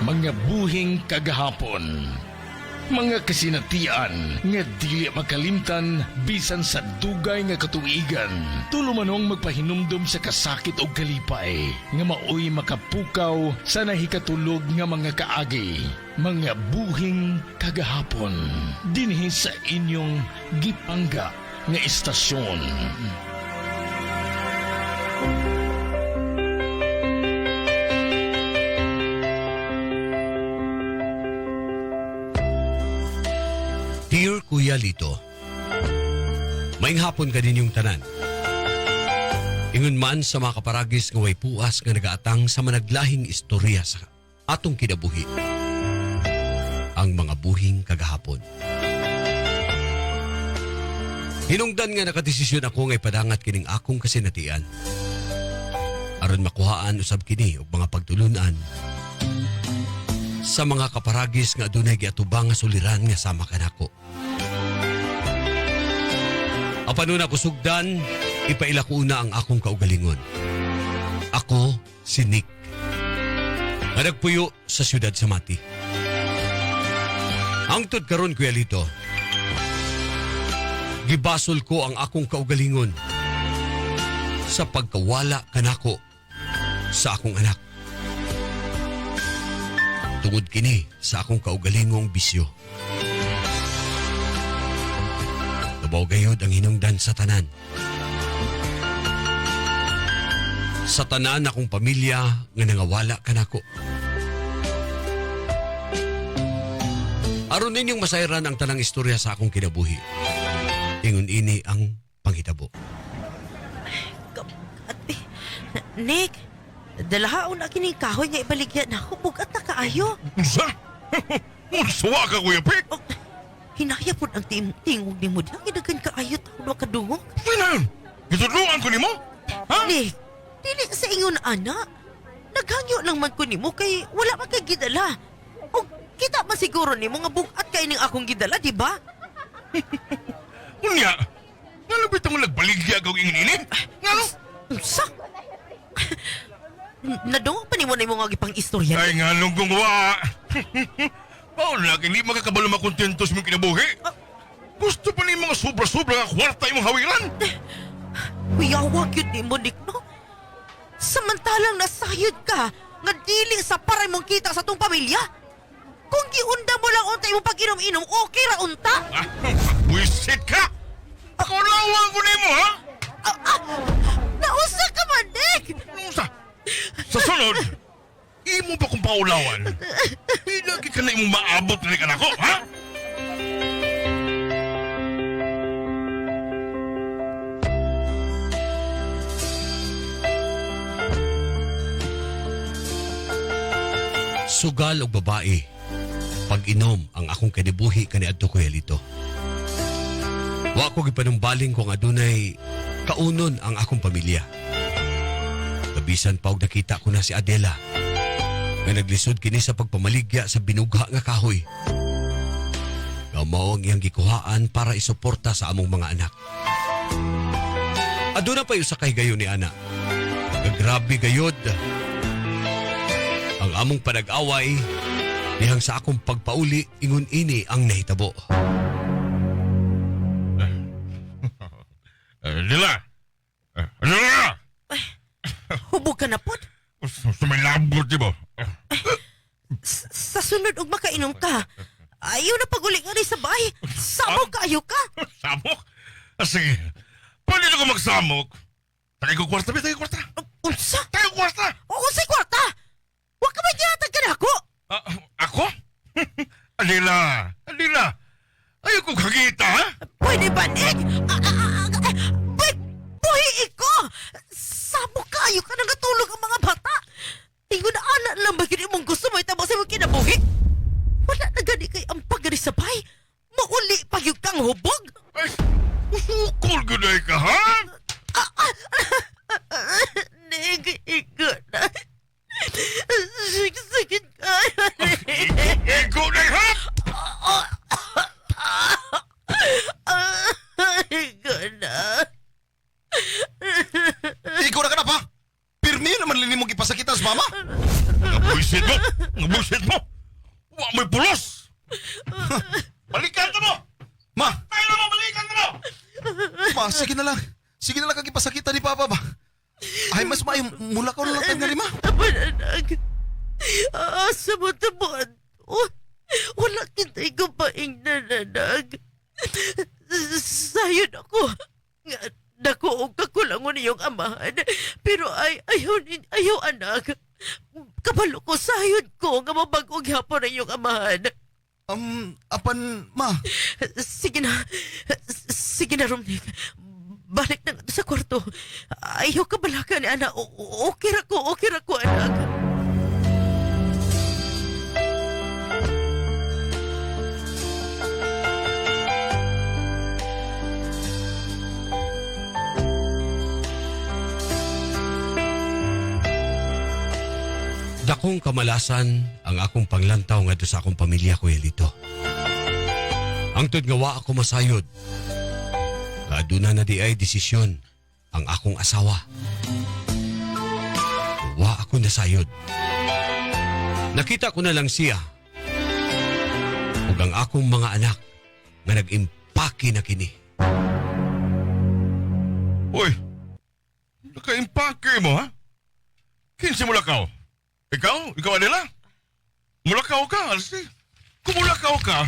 mga buhing kagahapon. Mga kasinatian nga dili makalimtan bisan sa dugay nga katuigan. Tulumanong magpahinumdum sa kasakit o kalipay nga maoy makapukaw sa nahikatulog nga mga kaagi. Mga buhing kagahapon dinhi sa inyong gipangga nga istasyon. Dear Kuya Lito, maing hapon ka din yung tanan. Ingon man sa mga kaparagis nga way puas nga nagaatang sa managlahing istorya sa atong kinabuhi. Ang mga buhing kagahapon. Hinungdan nga nakadesisyon ako nga ipadangat kining akong kasinatian. Aron makuhaan usab kini og mga pagtulunan sa mga kaparagis nga adunay giatubang nga suliran nga sama kanako. Apanon ako sugdan, ipaila ko una ang akong kaugalingon. Ako si Nick. Nga nagpuyo sa siyudad sa Mati. Hangtod karon Kuya Lito, gibasol ko ang akong kaugalingon sa pagkawala kanako sa akong anak. Tungod kini sa akong kaugalingong bisyo. Tubaw gayod ang hinungdan sa tanan. Sa tanan akong pamilya nga nangawala kanako. Aron ninyong masayran ang tanang istorya sa akong kinabuhi. Ingon ini ang panghitabo. Nick, dalahaon na kining kahoy nga ibaligyan ako. Bugat na kaayo. Unsa? Unsawa ka, Kuya Pik? Hinaya po ang tingog ni mo. Kinagan kaayo taon o kadungog. Pinan! Gitudluan ko ni mo? Ha? Nick, dili sa ingon ana. Naghangyo lang man ko ni mo kay wala man kay gidala. O kita man siguro ni mo nga bugat kay ning akong gidala, di ba? Unya, nalabit ang nagbaligya kong ingin ini? Ngano? Unsa? Nadungog pa ni mo na yung mga gipang istorya. Ay nga nung gungwa. Paula, hindi makakabalo makontento sa mong kinabuhi. Gusto pa ni mga sobra-sobra nga kwarta yung hawiran. Uyawag yun ni mo, Nick, no? Samantalang nasayod ka nga dili sa paray mong kita sa tong pamilya. Kung giunda mo lang unta yung pag-inom-inom, okay ra unta. Buisit ka! Ako lawang ko mo, ha? Nausa ka man, Nick! Sa sunod, imo ba kong paulawan? Ilagi ka na imong maabot na ka na ko, ha? Sugal og babae. Pag-inom ang akong kanibuhi kaniadto Kuya Lito. Wa ko gipanumbaling kung adunay kaunon ang akong pamilya. Kabisan pa og nakita ko na si Adela nga naglisod kini sa pagpamaligya sa binugha nga kahoy. Mao ang iyang gikuhaan para isuporta sa among mga anak. Aduna pa yung sakay gayon ni Ana. Grabe gayod. Ang among panag-away dihang sa akong pagpauli ingon ini ang nahitabo. Dila! Dila! Hubog ka na po. Sumilabot, di ba? Sa sunod og makainom ka, ayaw na paguli nga rin sa bahay. Samok kayo ka. Samok? Sige. Pwede na ko magsamok. Tagay ko kwarta, ba? Tagay ko kwarta. Unsa? Tagay ko kwarta. Oo, si kwarta. Huwag ka ba diyatag ka na ako? Ako? Adila! Adila! Ayaw ko kakita, ha? Pwede ba, Nick? Buhi ko! Samok kayo ka nang natulog ang mga bata. Tingin na anak lang ba yun mong gusto mo itama sa mga kinabuhi? Wala na gani kay ang pagani sabay. Mauli pa yung kang hubog. Ay, usukol guday ka, ha? Nick, ikot na. Sakit ka. Ikaw na, ha? Ikot na. Ikaw na ka na pa! Pirmi naman ni mong ipasakita sa mama? Nga buisit mo! Nga buisit mo! Wa mo'y pulos! Balikan ka mo! Ma, Tayo na mo! Balikan ka mo! ma, sige na lang. Sige na lang kag ipasakita ni Papa ba? Ay, mas maayo, mula ka na lang tag ma. Anak, asa mo tabon? Wala kita'y kapaing nananag. Sayod ako. Nakuog kakulangon niyong amahan. Pero ayaw anak. Kabalo ko, sayod ko nga mabag-og hapon na iyong amahan. Apan, ma. Sige na. Sige na, Romnick. Balik na nga sa kwarto. Ayaw ka balaka ni anak. Okay ra ko, anak. Dakong kamalasan ang akong panglantaw nga sa akong pamilya, Kuya Lito. Ang tod nga wa ako masayod. Aduna na di ay desisyon ang akong asawa. Wa ako nasayod. Nakita ko na lang siya ug ang akong mga anak nga nag-impake na kini. Uy! Naka-impake mo, ha? Kinsi mulakaw? Ikaw? Ikaw nila? Mulakaw ka, Alsi. Kung mulakaw ka,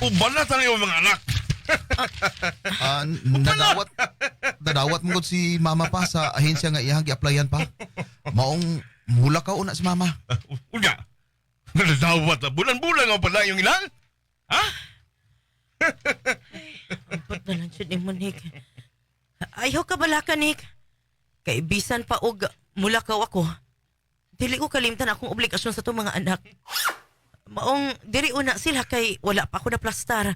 uban na tayo yung mga anak. Dadawat mo gud si mama pa sa ahensya nga iyang gi-applyan pa. Maong mula ka una si mama. Unya, nadawat na bulan-bulan nga pala yung ilan? Ha? Ampot na lang siya ni Nick. Ayaw ka balaka, Nick. Kaibisan pa og mulakaw ako. Dili ko kalimtan akong obligasyon sa itong mga anak. Maong diri una sila kay wala pa ako na plastar.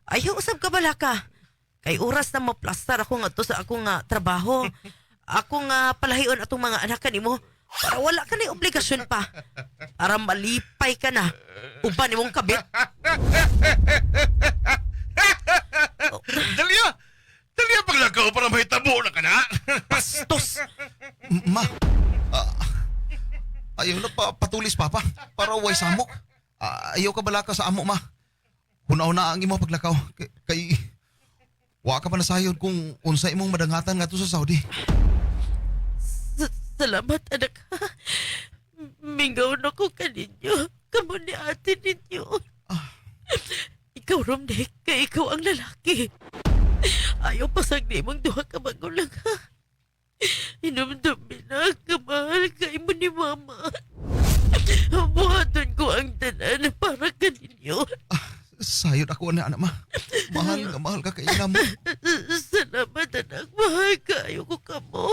Ayaw usab ka balaka. Kay oras na maplastar ako nga to sa akong trabaho. Ako nga palahion atong mga anak kanimo para wala ka na obligasyon pa. Para malipay ka na. Uban nimong kabit. Daliya paglakaw para mahitabo na ka na. Bastos! Ma, ayaw na patulis papa para way samok. Ayaw ka balaka sa amo, ma. Huna-huna ang imo paglakaw. Kay wa ka pa nasayod kung unsa imong madangatan nga to sa Saudi. Salamat, anak. Mingaw na ko kaninyo. Kamu ni ate ninyo. Ikaw, Romnick, kay ikaw ang lalaki. Ayaw pasagdi mong duha ka magulang, ha? Inumdumi na kamahal kay mo ni mama. Buhaton ko ang tanan para kaninyo. Sayod ako na anak, ma. Mahal ka kay ina mo. Salamat, anak. Mahal ka. Ayaw ko ka mo.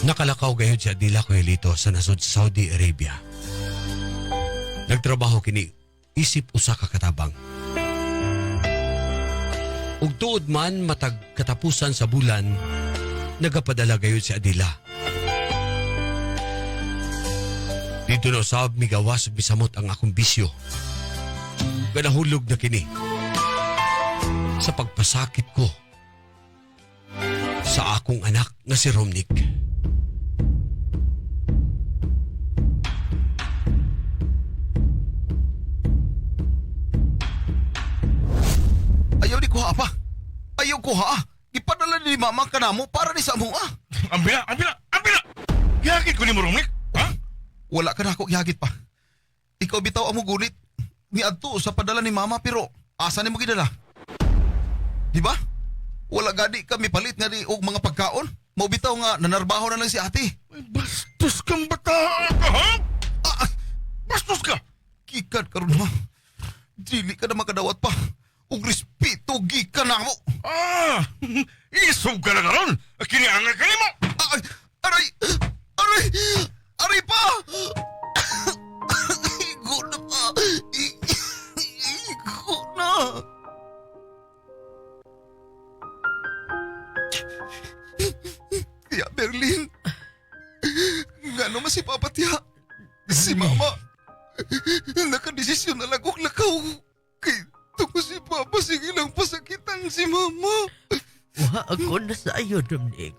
Nakalakaw gayud si Adila, Kuya Lito, sa nasod Saudi Arabia. Nagtrabaho kini isip usa ka katabang. Ug tuod man matag katapusan sa bulan, nagapadala gayud si Adila. Dito na usab migawas ug misamot ang akong bisyo. Ganahulog na kini sa pagpasakit ko sa akong anak nga si Romnick. Ayaw di ko ha pa. Ayaw ko ha. Ipadala ni mama ka na mo para ni sa mo Ambila! Yakit ko ni mo, Romnick. Ha? Wala ka na ako ihagit pa. Ikaw bitaw amo gulit. Ni adto sa padala ni mama pero asa ni mo gidala? Di ba? Wala gadi kami palit nga di og mga pagkaon. Mao bitaw nga nanarbaho na lang si ate. Ay, bastos kang bata ka, ha? Bastos ka! Kikat karon ma. Dili ka na makadawat pa. Ug respeto gikan na mo. Isog ka na karon. Kiniangal ka ni mo. Aray! Aray pa! Igo na pa! Igo na! Kaya Berlin, nga naman si Papa Tiya, si Mama, Nakadesisyon na lang kong lakaw. Kay tungo si Papa sige lang pasakitan si Mama. Wa ako nasayo, Dominic.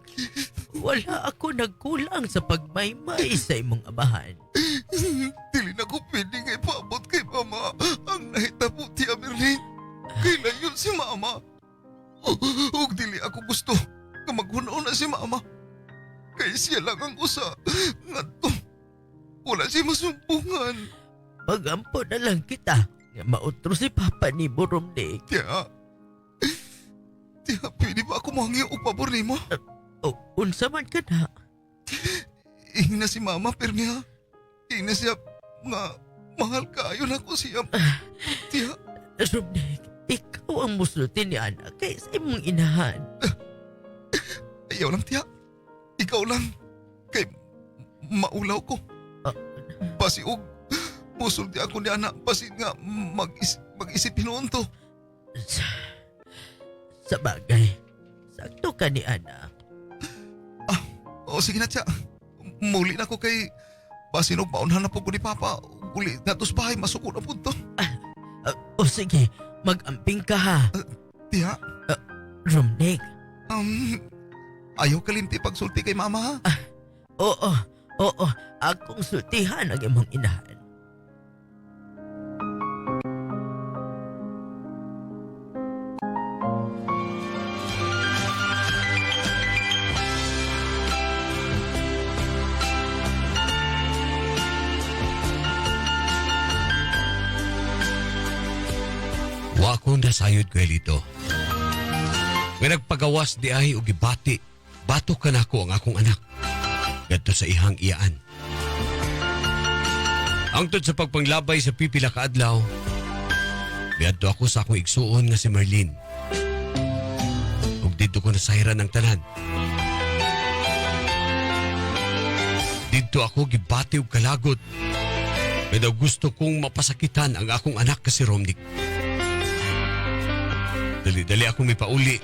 Wala ako nagkulang sa pagmaymay sa imong amahan. Dili na ko pwede nga ipaabot kay Mama ang nahitabo ti Amerlin. Kailan yun si Mama? Ug dili ako gusto nga maghunaw na si Mama. Kay siya lang ang usa nga to. Wala siya masumpungan. Pagampo na lang kita nga mautro si Papa ni Dominic. Tiya, pwede ba ako mangyo og pabor nimo? O, unsa man ka na? Ing na si Mama perniya. Ing na siya nga mahal kaayo na ko siya. Tiya, Dominic, ikaw ang musulti ni anak kay sa imong inahan. ayaw lang tiya. Ikaw lang. Kay maulaw ko. Pasiog. Musulti ako ni anak. Pasin nga mag-isip hinuon to. Sa bagay, sakto ka ni anak. O sige na tiya. Muli na ko kay pasinog maunhan na po ko ni Papa. Uli na tos bahay masuko na po to. O sige, mag-amping ka ha. Tiya, Dominic, ayaw kalimti pagsulti kay Mama ha. oo, akong sultihan ang imong inahan. Wa akong nasayod ko Elito. Nga nagpagawas di ay o gibati, batok ka na ako ang akong anak. Gadto sa ihang iyaan. Angtod sa pagpanglabay sa pipila ka adlaw, biadto ako sa akong igsuon nga si Marlene. Ug dito ko nasayran ng tanan. Dito ako gibati og kalagot. Pero gusto kong mapasakitan ang akong anak ka si Romnick. Dali-dali akong may pauli.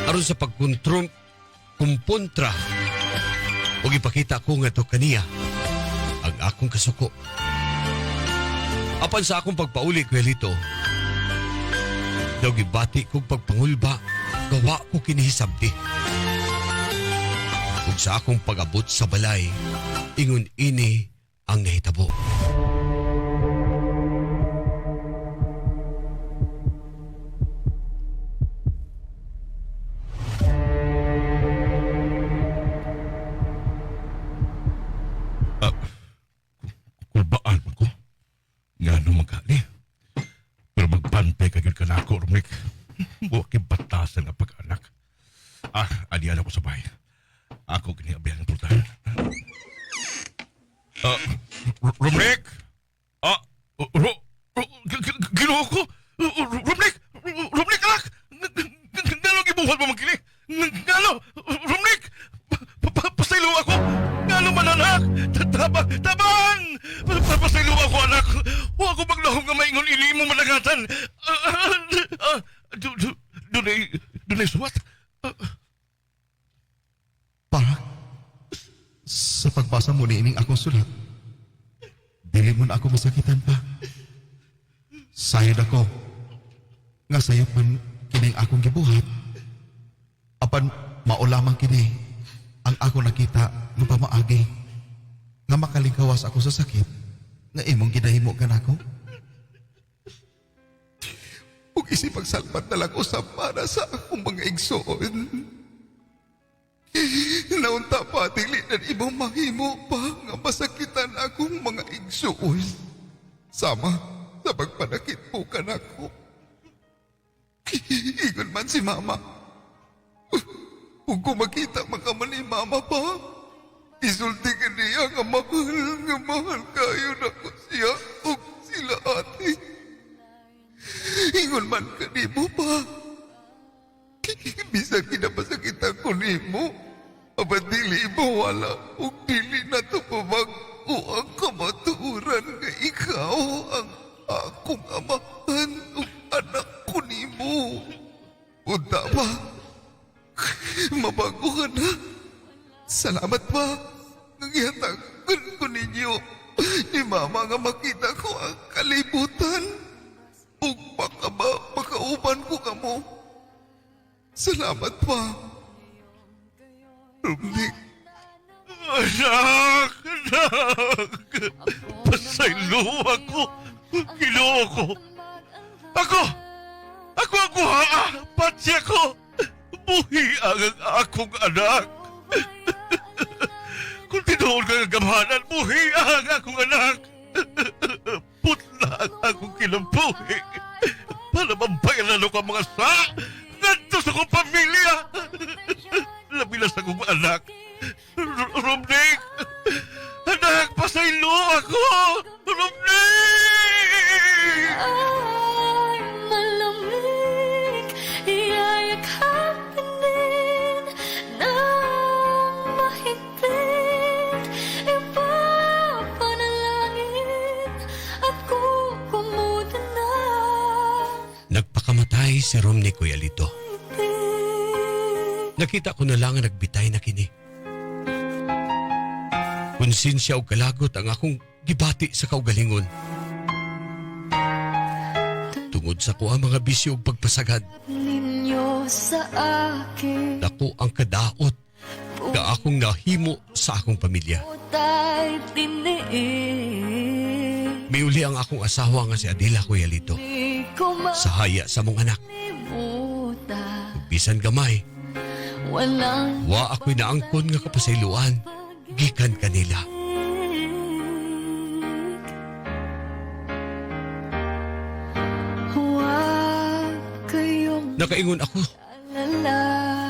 Aron sa kumpontra. O ipakita ko nga to kaniya ang akong kasuko. Apan sa akong pagpauli ko Elito, daw gibati kong pagpangulba, gawa ko kinihisabdi. Ug sa akong pag-abot sa balay, ingon ini ang nahitabo. Kulbaan mo ko. Nga no magali. Pero magpantay ka yun ka na ako, Romnick. Huwag batasan ang pag-anak. Adiyan ako sa bahay. Ako giniabihan ng pultahan. Romnick! Ginawa ko! Romnick! Romnick, anak! Ngano gibuhat mo magkili? Ngano! Romnick! Pasaylo ako! Ngano man, anak! Tabang! Pasaylo ako, anak! Huwag ako maglahom nga maingon ili mo managatan! Dunay suwat? Para sa pagbasa mo ni ining akong sulat, dili mo na ako masakitan pa. Sayad ako nga sayop man kining akong gibuhat. Apan maulamang kini ang ako nakita ng pamaagi nga makalingkawas ako sa sakit nga imong ginahimo ka nako. Ug isip pagsalpat na lang usab para sa akong mga igsoon. Naunta pa, dili na ibang mahimo pa nga masakitan akong mga igsuon. Sama sa pagpanakit po ka na ko. Ingon man si Mama. Kung makita makaman ni Mama pa, isulti ka niya nga mahal kayo na ko siya o sila ate. Ingon man ka ni mo pa. Bisa kinapasakitan ko ni mo. Aba dili mo wala o dili na to pabag-o ang kamaturan nga ikaw ang akong amahan o anak ko ni mo. Unta ba? Mabago ka na. Salamat pa. Nangyatagan ko ninyo ni Mama mama nga makita ko ang kalibutan. Ug makauban ko kamo. Salamat pa. Rumnik. Anak! Pasaylo ako! Ginoo ko! Ako ang kuhaa! Patsi ako! Buhi ang akong anak! Kung tinuod ka ng gamhanan, buhi ang akong anak! Putla ang akong kinambuhi! Para mabayaran ako ang mga sa! Nganto sa kong pamilya! Labi na sa kong anak! Romnick! Anak, pasaylo ako! Romnick! Ay, malamig, iyayakapin din ng mahigpit. Ipapanalangin at kukumutan na. Nagpakamatay si Romney Kuya Lito. Nakita ko na lang ang nagbitay na kini. Konsensya o kalagot ang akong gibati sa kaugalingon. Tungod sa kuha mga bisyo o pagpasagad, Ninyo sa akin, dako ang kadaot nga akong nahimo sa akong pamilya. tayo tiniin. Miuli ang akong asawa nga si Adela Kuya Lito Di ko sa haya sa mong anak. makalimutan. Bisan gamay, Walang wa ako'y naangkon nga kapasayloan gikan kanila. huwag kayong Nakaingon ako, alala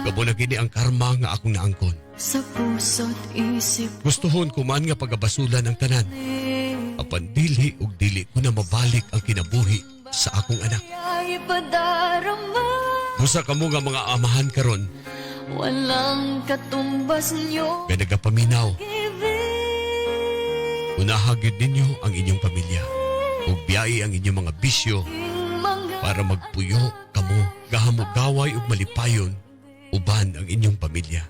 gabo na gini ang karma nga akong naangkon. sa puso't isip Gustuhon ko man nga pagabasulan ang tanan. ni Apan dili ug dili ko na mabalik ang kinabuhi sa akong anak. ay ipadarama. Busa kamo nga mga amahan karon Walang katumbas nyo nga nagapaminaw. ibig. Unahagid ninyo ang inyong pamilya ug biyai ang inyong mga bisyo Mga para magpuyo kamo gahamugaway ug malipayon uban ang inyong pamilya.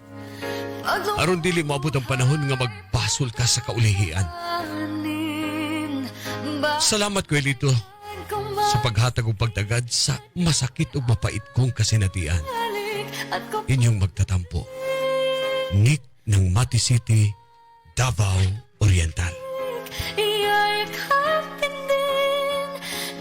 Aron dili moabot ang panahon nga magbasol ka sa kaulihian. pagpapalanin. Salamat Kuya Lito sa paghatag ug pagtagad sa masakit ug mapait kong kasinatian. At kung Inyong magtatampo. Nick ng Mati City, Davao Oriental. iyayakapin din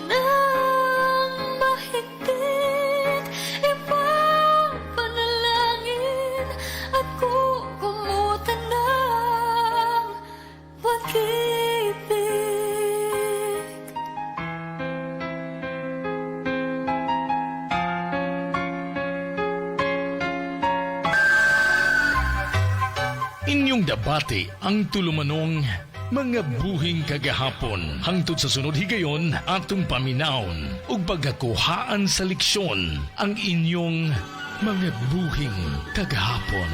ng mahigpit. Ipapanalangin at kukumutan ng pag-ibig. Inyong debate ang tulumanong mga buhing kagahapon hangtod sa sunod higayon atong paminawon ug pagkakuhaan sa leksyon ang inyong mga buhing kagahapon.